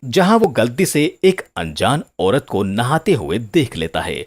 जहां वो गलती से एक अनजान औरत को नहाते हुए देख लेता है।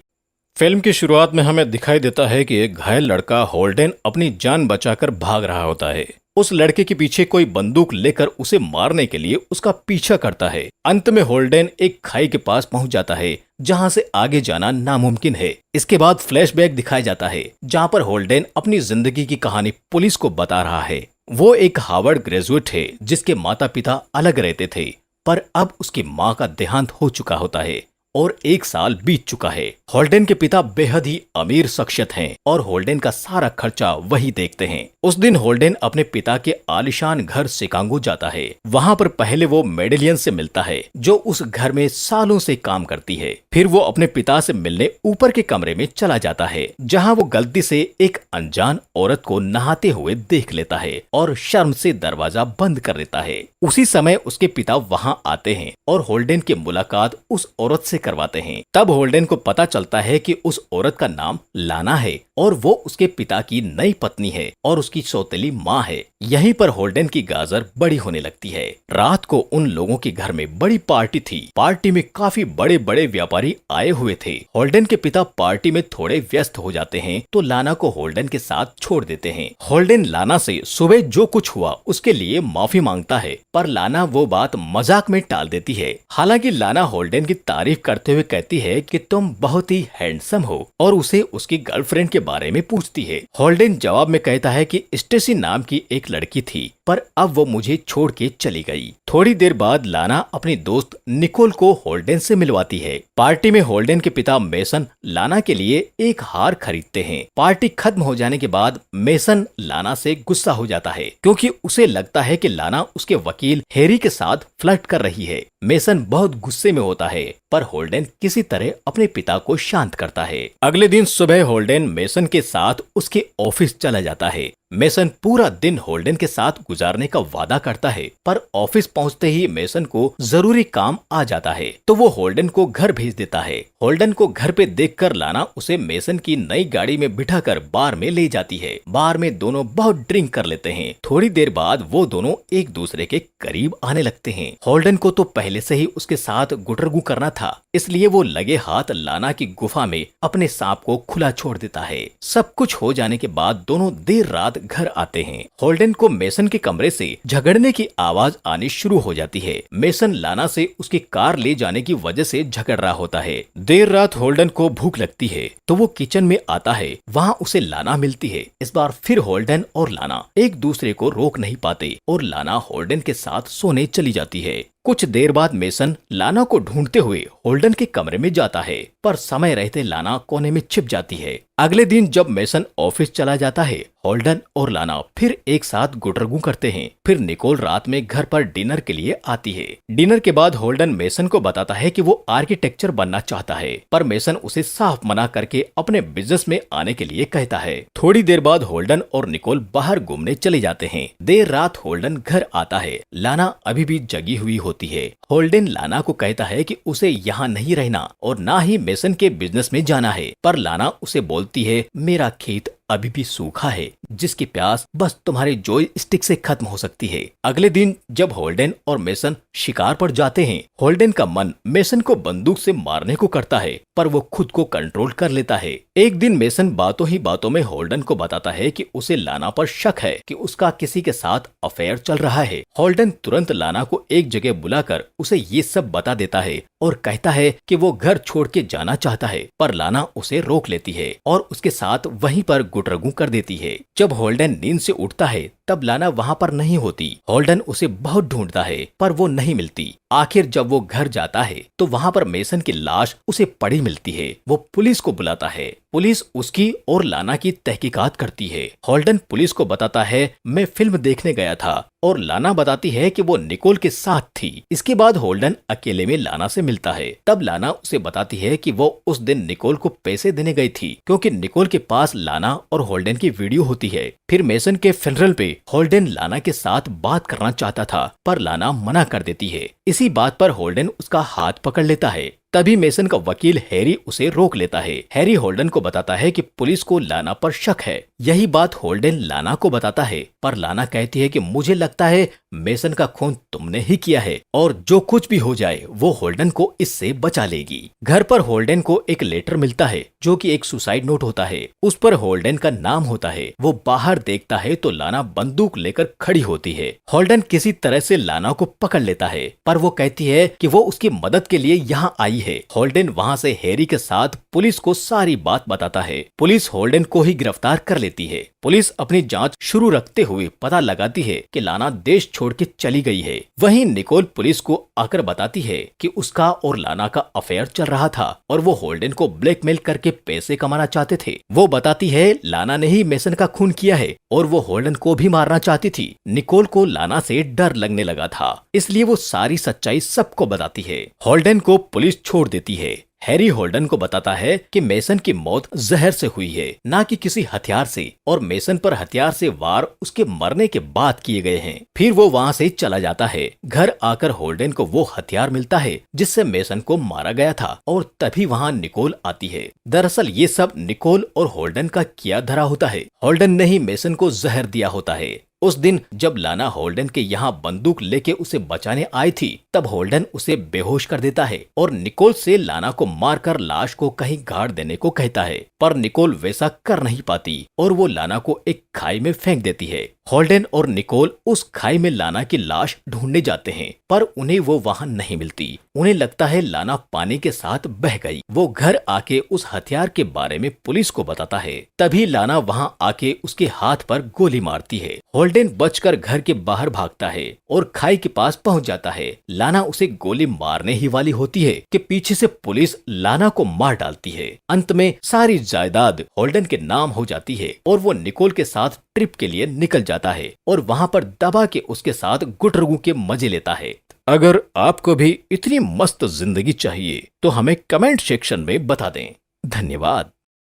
फिल्म की शुरुआत में हमें दिखाई देता है कि एक घायल लड़का होल्डेन अपनी जान बचाकर भाग रहा होता है। उस लड़के के पीछे कोई बंदूक लेकर उसे मारने के लिए उसका पीछा करता है। अंत में होल्डेन एक खाई के पास पहुंच जाता है जहां से आगे जाना नामुमकिन है। इसके बाद फ्लैशबैक दिखाया जाता है जहां पर होल्डेन अपनी जिंदगी की कहानी पुलिस को बता रहा है। वो एक हार्वर्ड ग्रेजुएट है जिसके माता पिता अलग रहते थे, पर अब उसकी माँ का देहांत हो चुका होता है और 1 साल बीत चुका है। होल्डेन के पिता बेहद ही अमीर शख्सियत हैं और होल्डेन का सारा खर्चा वही देखते हैं। उस दिन होल्डेन अपने पिता के आलीशान घर शिकागो जाता है। वहाँ पर पहले वो मेडेलियन से मिलता है जो उस घर में सालों से काम करती है। फिर वो अपने पिता से मिलने ऊपर के कमरे में चला जाता है जहाँ वो गलती से एक अनजान औरत को नहाते हुए देख लेता है और शर्म से दरवाजा बंद कर देता है। उसी समय उसके पिता वहाँ आते हैं और होल्डेन की मुलाकात उस औरत से करवाते हैं। तब होल्डेन को पता चलता है कि उस औरत का नाम लाना है और वो उसके पिता की नई पत्नी है और उसकी सौतेली माँ है। यहीं पर होल्डेन की गाजर बड़ी होने लगती है। रात को उन लोगों के घर में बड़ी पार्टी थी। पार्टी में काफी बड़े बड़े व्यापारी आए हुए थे। होल्डेन के पिता पार्टी में थोड़े व्यस्त हो जाते हैं तो लाना को होल्डेन के साथ छोड़ देते हैं। होल्डेन लाना से सुबह जो कुछ हुआ उसके लिए माफी मांगता है, पर लाना वो बात मजाक में टाल देती है। हालांकि लाना होल्डेन की तारीफ करते हुए कहती है कि तुम बहुत ही हैंडसम हो और उसे उसकी गर्लफ्रेंड के बारे में पूछती है। होल्डेन जवाब में कहता है कि स्टेसी नाम की एक लड़की थी, पर अब वो मुझे छोड़ के चली गई। थोड़ी देर बाद लाना अपनी दोस्त निकोल को होल्डेन से मिलवाती है। पार्टी में होल्डेन के पिता मेसन लाना के लिए एक हार खरीदते हैं। पार्टी खत्म हो जाने के बाद मेसन लाना से गुस्सा हो जाता है क्योंकि उसे लगता है कि लाना उसके वकील हैरी के साथ फ्लर्ट कर रही है। मेसन बहुत गुस्से में होता है, पर होल्डेन किसी तरह अपने पिता को शांत करता है। अगले दिन सुबह होल्डेन मेसन के साथ उसके ऑफिस चला जाता है। मेसन पूरा दिन होल्डेन के साथ गुजारने का वादा करता है, पर ऑफिस पहुंचते ही मेसन को जरूरी काम आ जाता है तो वो होल्डेन को घर भेज देता है। होल्डेन को घर पे देखकर लाना उसे मेसन की नई गाड़ी में बिठाकर बार में ले जाती है। बार में दोनों बहुत ड्रिंक कर लेते हैं। थोड़ी देर बाद वो दोनों एक दूसरे के करीब आने लगते हैं। होल्डेन को तो पहले से ही उसके साथ गुटरगू करना था, इसलिए वो लगे हाथ लाना की गुफा में अपने सांप को खुला छोड़ देता है। सब कुछ हो जाने के बाद दोनों देर रात घर आते हैं। होल्डेन को मेसन के कमरे से झगड़ने की आवाज आनी शुरू हो जाती है। मेसन लाना से उसकी कार ले जाने की वजह से झगड़ रहा होता है। देर रात होल्डेन को भूख लगती है तो वो किचन में आता है। वहाँ उसे लाना मिलती है। इस बार फिर होल्डेन और लाना एक दूसरे को रोक नहीं पाते और लाना होल्डेन के साथ सोने चली जाती है। कुछ देर बाद मेसन लाना को ढूंढते हुए होल्डेन के कमरे में जाता है, पर समय रहते लाना कोने में छिप जाती है। अगले दिन जब मेसन ऑफिस चला जाता है, होल्डेन और लाना फिर एक साथ गुटरगू करते हैं। फिर निकोल रात में घर पर डिनर के लिए आती है। डिनर के बाद होल्डेन मेसन को बताता है कि वो आर्किटेक्चर बनना चाहता है, पर मेसन उसे साफ मना करके अपने बिजनेस में आने के लिए कहता है। थोड़ी देर बाद होल्डेन और निकोल बाहर घूमने चले जाते हैं। देर रात होल्डेन घर आता है। लाना अभी भी जगी हुई होती है। होल्डेन लाना को कहता है कि उसे यहाँ नहीं रहना और ना ही मेसन के बिजनेस में जाना है, पर लाना उसे बोलती है मेरा खेत अभी भी सूखा है जिसकी प्यास बस तुम्हारे जॉय स्टिक से खत्म हो सकती है। अगले दिन जब होल्डेन और मेसन शिकार पर जाते हैं, होल्डेन का मन मेसन को बंदूक से मारने को करता है, पर वो खुद को कंट्रोल कर लेता है। एक दिन मेसन बातों ही बातों में होल्डेन को बताता है कि उसे लाना पर शक है कि उसका किसी के साथ अफेयर चल रहा है। होल्डेन तुरंत लाना को एक जगह बुलाकर उसे ये सब बता देता है और कहता है कि वो घर छोड़ के जाना चाहता है, पर लाना उसे रोक लेती है और उसके साथ वहीं पर गुटरगू कर देती है। जब होल्डेन नींद से उठता है तब लाना वहाँ पर नहीं होती। होल्डेन उसे बहुत ढूंढता है, पर वो नहीं मिलती। आखिर जब वो घर जाता है तो वहाँ पर मेसन की लाश उसे पड़ी मिलती है। वो पुलिस को बुलाता है। पुलिस उसकी और लाना की तहकीकात करती है। होल्डेन पुलिस को बताता है मैं फिल्म देखने गया था, और लाना बताती है कि वो निकोल के साथ थी। इसके बाद होल्डेन अकेले में लाना से मिलता है। तब लाना उसे बताती है कि वो उस दिन निकोल को पैसे देने गई थी क्योंकि निकोल के पास लाना और होल्डेन की वीडियो होती है। फिर मेसन के फ्यूनरल पे होल्डेन लाना के साथ बात करना चाहता था, पर लाना मना कर देती है। इसी बात पर होल्डेन उसका हाथ पकड़ लेता है तभी मेसन का वकील हैरी उसे रोक लेता है। हैरी होल्डन को बताता है कि पुलिस को लाना पर शक है। यही बात होल्डन लाना को बताता है, पर लाना कहती है कि मुझे लगता है मेसन का खून तुमने ही किया है और जो कुछ भी हो जाए वो होल्डन को इससे बचा लेगी। घर पर होल्डन को एक लेटर मिलता है जो कि एक सुसाइड नोट होता है। उस पर होल्डन का नाम होता है। वो बाहर देखता है तो लाना बंदूक लेकर खड़ी होती है। होल्डन किसी तरह से लाना को पकड़ लेता है, पर वो कहती है कि वो उसकी मदद के लिए यहाँ आई है। होल्डन वहाँ से हैरी के साथ पुलिस को सारी बात बताता है। पुलिस होल्डन को ही गिरफ्तार कर लेती है। पुलिस अपनी जांच शुरू रखते हुए पता लगाती है कि लाना देश छोड़ के चली गई है। वहीं निकोल पुलिस को आकर बताती है कि उसका और लाना का अफेयर चल रहा था और वो होल्डन को ब्लैकमेल करके पैसे कमाना चाहते थे। वो बताती है लाना ने ही मेसन का खून किया है और वो होल्डन को भी मारना चाहती थी। निकोल को लाना से डर लगने लगा था, इसलिए वो सारी सच्चाई सबको बताती है। होल्डन को पुलिस छोड़ देती है। हैरी होल्डन को बताता है कि मेसन की मौत जहर से हुई है, ना कि किसी हथियार से, और मेसन पर हथियार से वार उसके मरने के बाद किए गए हैं। फिर वो वहाँ से चला जाता है। घर आकर होल्डन को वो हथियार मिलता है जिससे मेसन को मारा गया था और तभी वहाँ निकोल आती है। दरअसल ये सब निकोल और होल्डन का किया धरा होता है। होल्डन ने ही मेसन को जहर दिया होता है। उस दिन जब लाना होल्डन के यहाँ बंदूक लेके उसे बचाने आई थी, तब होल्डन उसे बेहोश कर देता है और निकोल से लाना को मारकर लाश को कहीं गाड़ देने को कहता है, पर निकोल वैसा कर नहीं पाती और वो लाना को एक खाई में फेंक देती है। होल्डन और निकोल उस खाई में लाना की लाश ढूंढने जाते हैं, पर उन्हें वो वहाँ नहीं मिलती। उन्हें लगता है लाना पानी के साथ बह गई। वो घर आके उस हथियार के बारे में पुलिस को बताता है। तभी लाना वहाँ आके उसके हाथ पर गोली मारती है। होल्डन बचकर घर के बाहर भागता है और खाई के पास पहुंच जाता है। लाना उसे गोली मारने ही वाली होती है कि पीछे से पुलिस लाना को मार डालती है। अंत में सारी जायदाद होल्डन के नाम हो जाती है और वो निकोल के साथ ट्रिप के लिए निकल जाता है और वहाँ पर दबा के उसके साथ गुटरगू के मजे लेता है। अगर आपको भी इतनी मस्त जिंदगी चाहिए तो हमें कमेंट सेक्शन में बता दें। धन्यवाद।